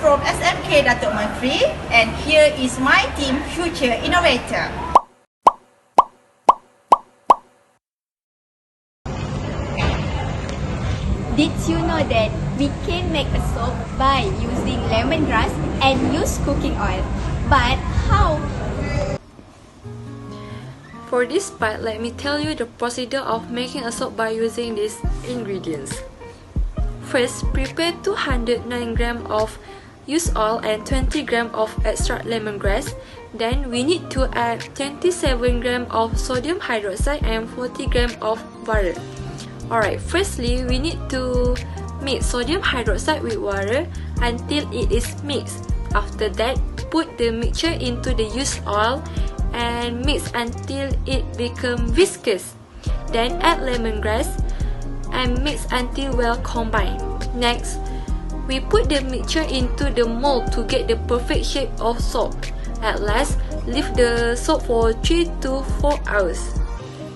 From SMK DATUK MENTERI, and here is my team Future Innovator. Did you know that we can make a soap by using lemongrass and use cooking oil? But how? For this part, let me tell you the procedure of making a soap by using these ingredients. First, prepare 209 grams of used oil and 20 grams of extract lemongrass. Then we need to add 27 grams of sodium hydroxide and 40 grams of water. Alright, firstly we need to mix sodium hydroxide with water until it is mixed. After that, put the mixture into the used oil and mix until it becomes viscous. Then add lemongrass and mix until well combined. Next, we put the mixture into the mold to get the perfect shape of soap. At last, leave the soap for 3 to 4 hours.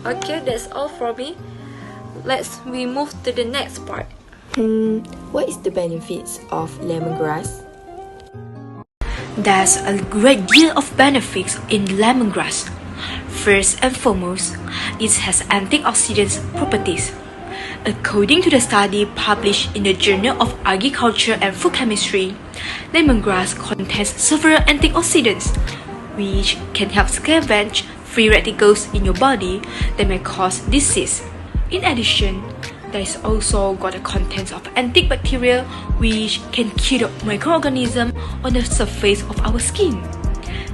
Okay, that's all from me. We move to the next part. What is the benefits of lemongrass? There's a great deal of benefits in lemongrass. First and foremost, it has antioxidant properties. According to the study published in the Journal of Agriculture and Food Chemistry, lemongrass contains several antioxidants, which can help scavenge free radicals in your body that may cause disease. In addition, there is also got the contents of antibacterial, which can kill the microorganisms on the surface of our skin.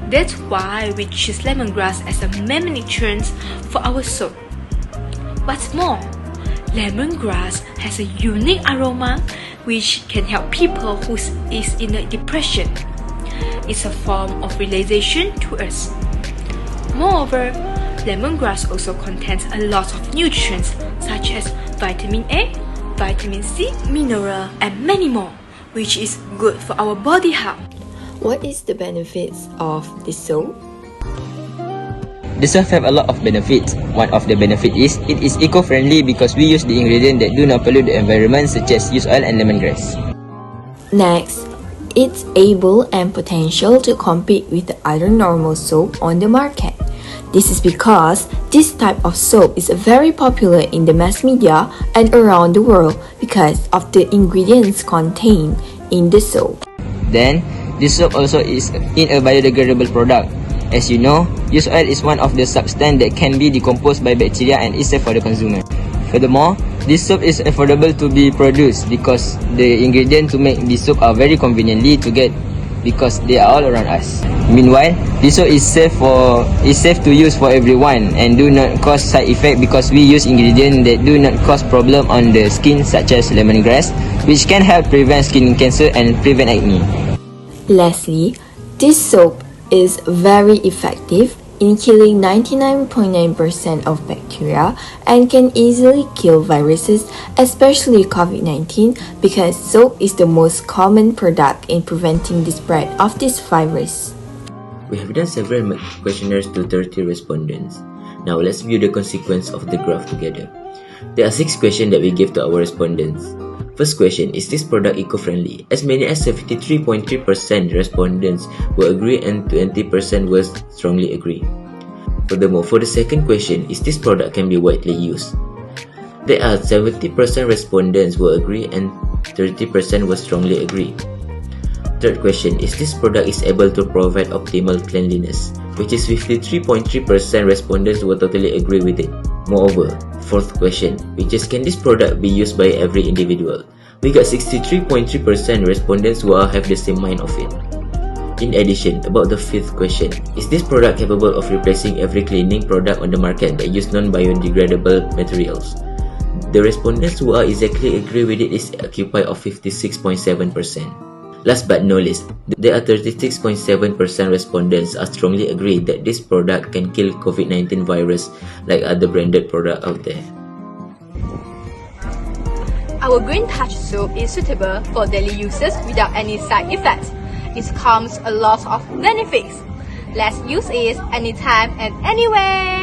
That's why we choose lemongrass as a main nutrient for our soap. What's more, lemongrass has a unique aroma which can help people who is in a depression. It's a form of relaxation to us. Moreover, lemongrass also contains a lot of nutrients such as vitamin A, vitamin C, mineral, and many more, which is good for our body health. What is the benefits of the soap? The soap have a lot of benefits. One of the benefits is it is eco-friendly because we use the ingredients that do not pollute the environment, such as used oil and lemongrass. Next, it's able and potential to compete with the other normal soap on the market. This is because this type of soap is very popular in the mass media and around the world because of the ingredients contained in the soap. Then, this soap also is in a biodegradable product. As you know, used oil is one of the substances that can be decomposed by bacteria and is safe for the consumer. Furthermore, this soap is affordable to be produced because the ingredients to make this soap are very conveniently to get because they are all around us. Meanwhile, this soap is safe to use for everyone and do not cause side effect because we use ingredients that do not cause problem on the skin such as lemongrass, which can help prevent skin cancer and prevent acne. Lastly, this soap is very effective in killing 99.9% of bacteria and can easily kill viruses, especially COVID-19, because soap is the most common product in preventing the spread of this virus. We have done several questionnaires to 30 respondents. Now let's view the consequence of the graph together. There are 6 questions that we gave to our respondents. First question, is this product eco-friendly? As many as 73.3% respondents will agree and 20% will strongly agree. Furthermore, for the second question, is this product can be widely used? There are 70% respondents will agree and 30% will strongly agree. Third question, is this product is able to provide optimal cleanliness? Which is 53.3% respondents will totally agree with it. Moreover, fourth question, which is can this product be used by every individual? We got 63.3% respondents who have the same mind of it. In addition, about the fifth question, is this product capable of replacing every cleaning product on the market that use non-biodegradable materials? The respondents who are exactly agree with it is occupied of 56.7%. Last but not least, there are 36.7% respondents are strongly agree that this product can kill COVID-19 virus like other branded products out there. Our Green Touch soap is suitable for daily uses without any side effects. It comes a lot of benefits. Let's use it anytime and anywhere.